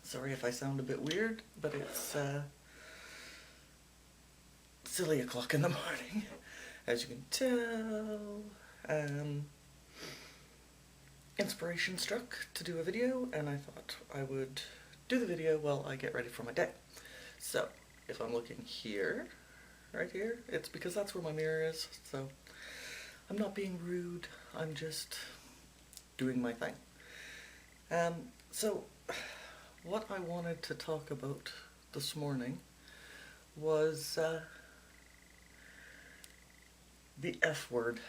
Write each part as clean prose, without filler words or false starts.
Sorry if I sound a bit weird, but it's silly o'clock in the morning, as you can tell. Inspiration struck to do a video, and I thought I would do the video while I get ready for my day. So, if I'm looking here, right here, it's because that's where my mirror is, so I'm not being rude, I'm just doing my thing. So, what I wanted to talk about this morning was the F word.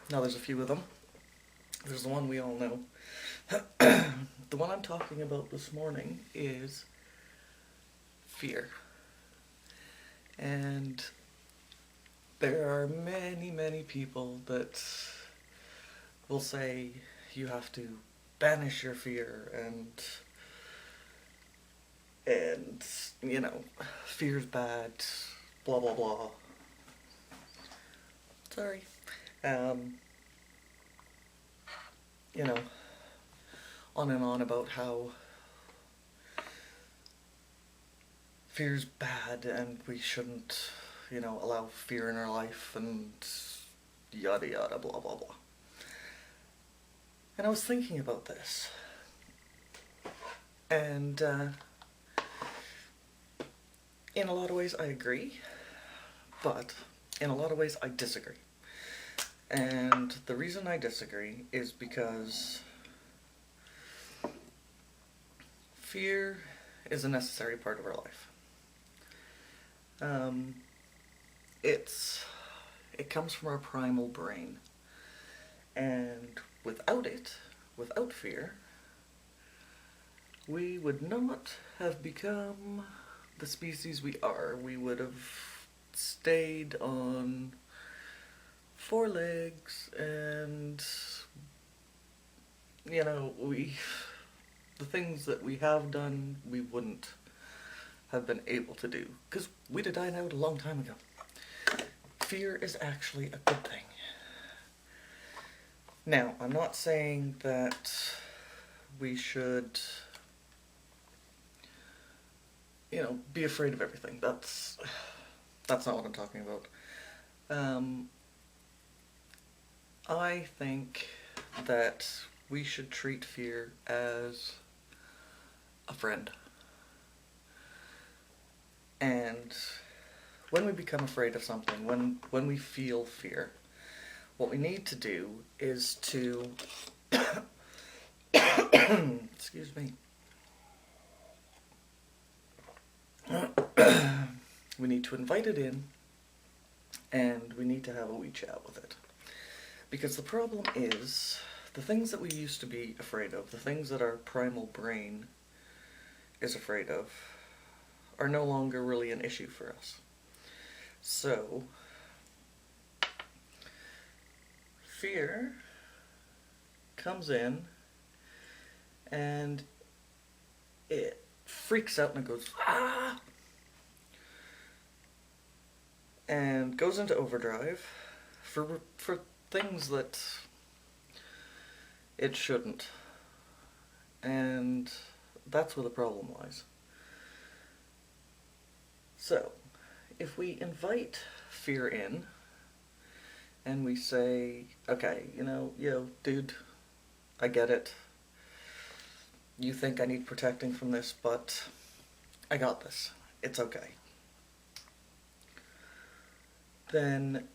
Now there's a few of them. There's the one we all know. The one I'm talking about this morning is fear. And there are many, many people that will say you have to banish your fear and you know, fear's bad, blah blah blah. Sorry. You know, on and on about how fear's bad and we shouldn't, you know, allow fear in our life and yada yada blah blah blah. And I was thinking about this, and in a lot of ways I agree, but in a lot of ways I disagree. And the reason I disagree is because fear is a necessary part of our life. It comes from our primal brain, and without fear, we would not have become the species we are. We would have stayed on 4 legs, and you know, the things that we have done, we wouldn't have been able to do, because we'd have died out a long time ago. Fear is actually a good thing. Now, I'm not saying that we should, you know, be afraid of everything. That's not what I'm talking about. I think that we should treat fear as a friend. And when we become afraid of something, when we feel fear, what we need to do is to excuse me. We need to invite it in, and we need to have a wee chat with it. Because the problem is, the things that we used to be afraid of, the things that our primal brain is afraid of, are no longer really an issue for us. So, fear comes in, and it freaks out and it goes, ah! And goes into overdrive for things that it shouldn't. And that's where the problem lies. So, if we invite fear in, and we say, okay, you know, yo, dude, I get it. You think I need protecting from this, but I got this. It's okay. Then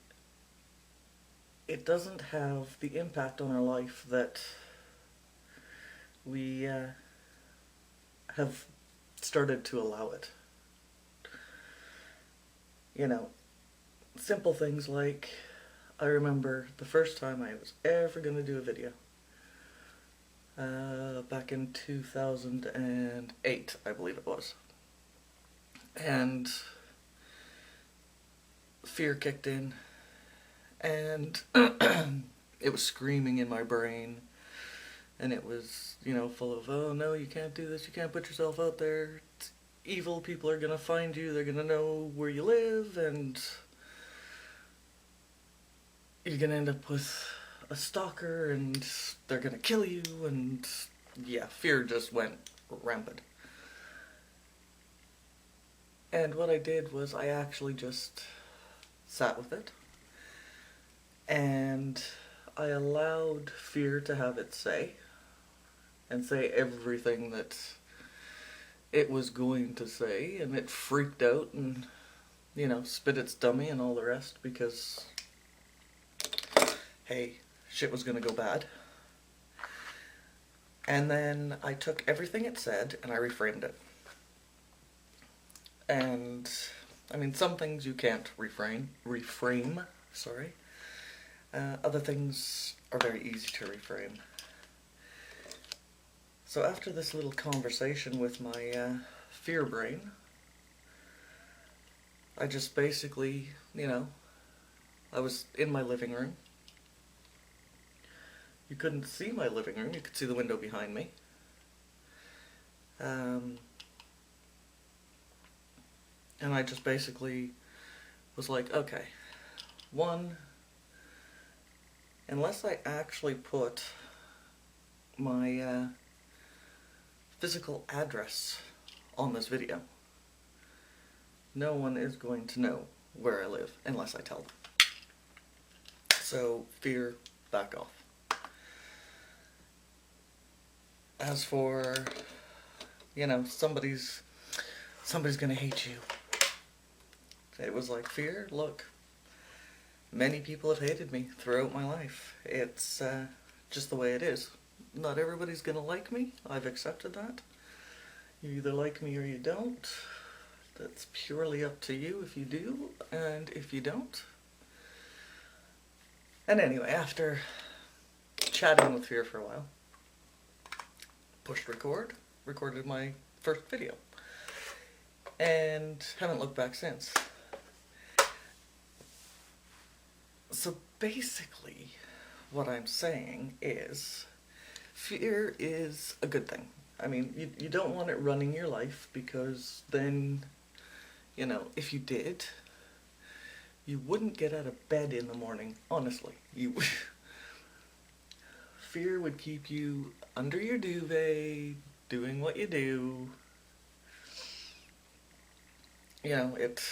it doesn't have the impact on our life that we have started to allow it. You know, simple things like, I remember the first time I was ever going to do a video. Back in 2008, I believe it was. And fear kicked in, and it was screaming in my brain, and it was, you know, full of, oh no, you can't do this, you can't put yourself out there, it's evil, people are gonna find you, they're gonna know where you live, and you're gonna end up with a stalker, and they're gonna kill you, and yeah, fear just went rampant. And what I did was I actually just sat with it, and I allowed fear to have its say, and say everything that it was going to say, and it freaked out and, spit its dummy and all the rest because, hey, shit was gonna go bad. And then I took everything it said and I reframed it. And, I mean, some things you can't reframe, sorry. Other things are very easy to reframe. So after this little conversation with my fear brain, I just basically, I was in my living room. You couldn't see my living room, you could see the window behind me. And I just basically was like, okay, one, unless I actually put my physical address on this video, no one is going to know where I live unless I tell them. So, fear, back off. As for, somebody's gonna hate you. It was like, fear, look, many people have hated me throughout my life. It's just the way it is. Not everybody's gonna like me. I've accepted that. You either like me or you don't. That's purely up to you if you do, and if you don't. And anyway, after chatting with fear for a while, pushed record, recorded my first video, and haven't looked back since. So basically, what I'm saying is, fear is a good thing. I mean, you don't want it running your life, because then, if you did, you wouldn't get out of bed in the morning, honestly. Fear would keep you under your duvet, doing what you do. It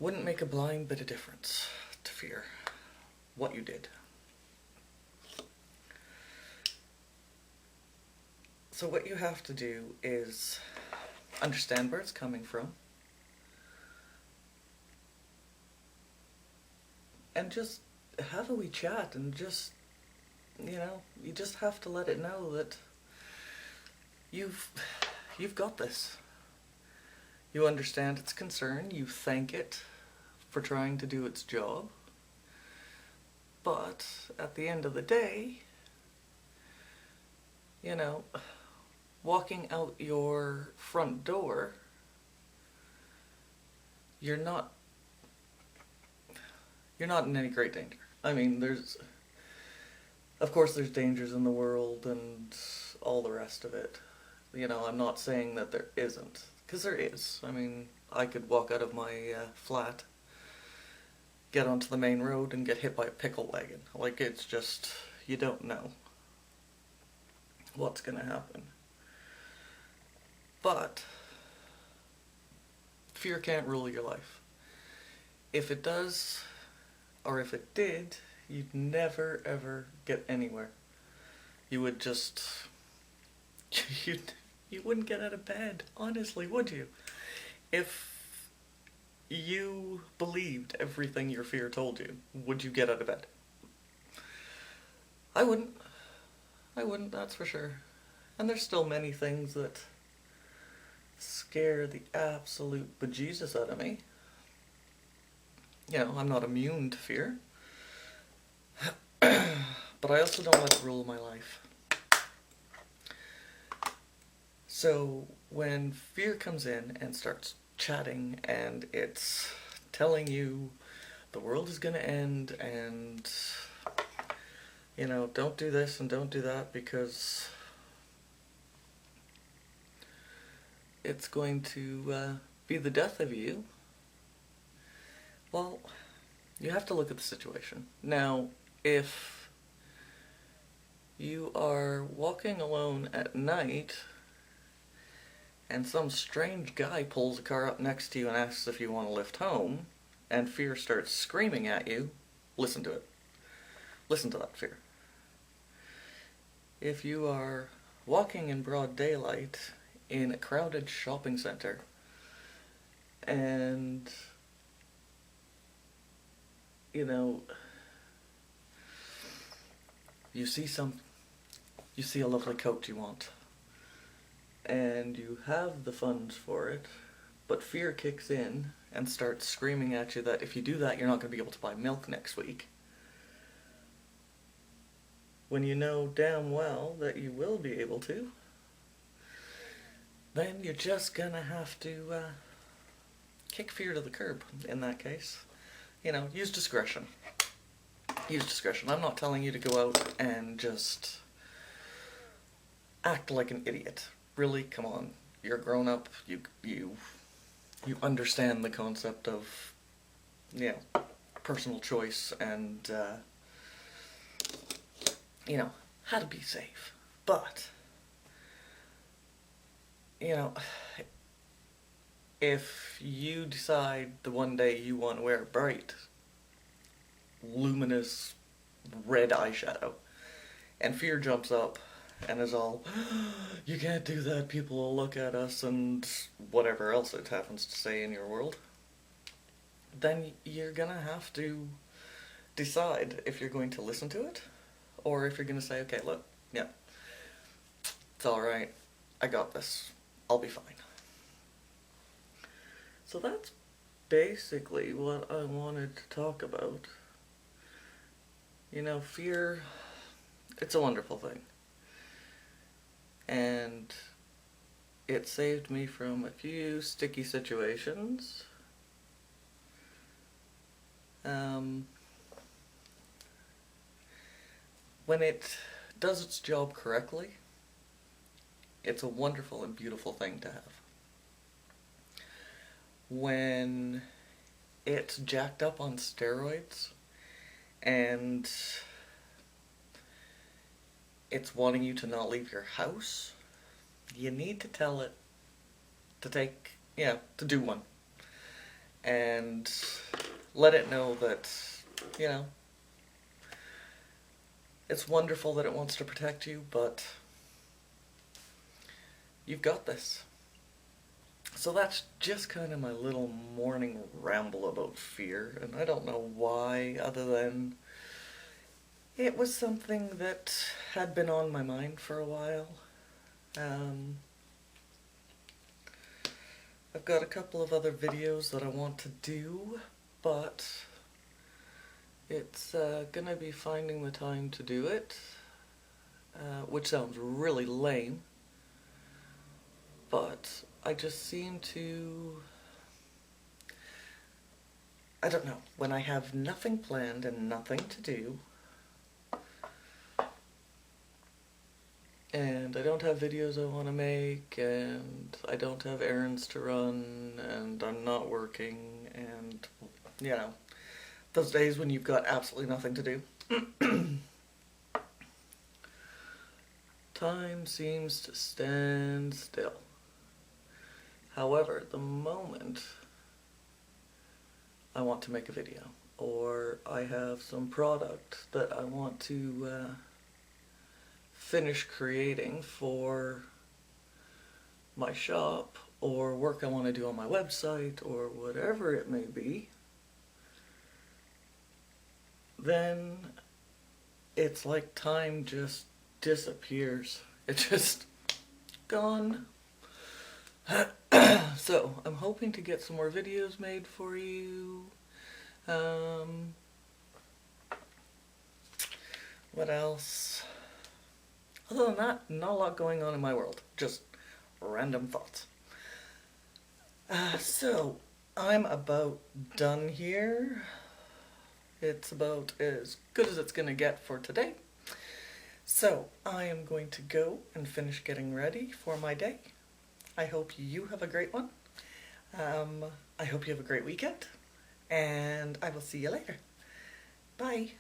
wouldn't make a blind bit of difference to fear what you did. So what you have to do is understand where it's coming from, and just have a wee chat, and just, you just have to let it know that you've got this. You understand its concern, you thank it for trying to do its job, but at the end of the day, walking out your front door, you're not in any great danger. I mean, of course there's dangers in the world and all the rest of it. I'm not saying that there isn't, because there is. I mean, I could walk out of my flat, get onto the main road, and get hit by a pickle wagon. Like, it's just, you don't know what's gonna happen. But fear can't rule your life. If it does, or if it did, you'd never ever get anywhere. You would just, you wouldn't get out of bed, honestly, would you? If you believed everything your fear told you, would you get out of bed? I wouldn't, that's for sure. And there's still many things that scare the absolute bejesus out of me. I'm not immune to fear. But I also don't let it rule my life. So when fear comes in and starts chatting, and it's telling you the world is gonna end, and don't do this and don't do that because it's going to be the death of you, well, you have to look at the situation. Now, if You are walking alone at night and some strange guy pulls a car up next to you and asks if you want to lift home, and fear starts screaming at you. Listen to it. Listen to that fear. If you are walking in broad daylight in a crowded shopping center and, you know, you see a lovely coat you want, and you have the funds for it, but fear kicks in and starts screaming at you that if you do that, you're not going to be able to buy milk next week. When you know damn well that you will be able to, then you're just gonna have to kick fear to the curb in that case. You know, use discretion. Use discretion. I'm not telling you to go out and just act like an idiot. Really, come on. You're grown up. You understand the concept of, you know, personal choice and, you know, how to be safe. But, you know, if you decide the one day you want to wear bright, luminous red eyeshadow, and fear jumps up and is all, you can't do that, people will look at us, and whatever else it happens to say in your world, then you're gonna have to decide if you're going to listen to it, or if you're gonna say, okay, look, yeah, it's alright, I got this, I'll be fine. So that's basically what I wanted to talk about. You know, fear, it's a wonderful thing. And it saved me from a few sticky situations. When it does its job correctly, it's a wonderful and beautiful thing to have. When it's jacked up on steroids and it's wanting you to not leave your house, you need to tell it to to do one. And let it know that, you know, it's wonderful that it wants to protect you, but you've got this. So that's just kind of my little morning ramble about fear, and I don't know why, other than it was something that had been on my mind for a while. I've got a couple of other videos that I want to do, but it's gonna be finding the time to do it, which sounds really lame, but I just seem to, I don't know, when I have nothing planned and nothing to do, and I don't have videos I want to make, and I don't have errands to run, and I'm not working, and, you know, those days when you've got absolutely nothing to do. Time seems to stand still. However, the moment I want to make a video, or I have some product that I want to finish creating for my shop, or work I want to do on my website, or whatever it may be, then it's like time just disappears. It's just gone. So, I'm hoping to get some more videos made for you. What else? Other than that, not a lot going on in my world. Just random thoughts. So, I'm about done here. It's about as good as it's gonna get for today. So, I am going to go and finish getting ready for my day. I hope you have a great one. I hope you have a great weekend. And I will see you later. Bye.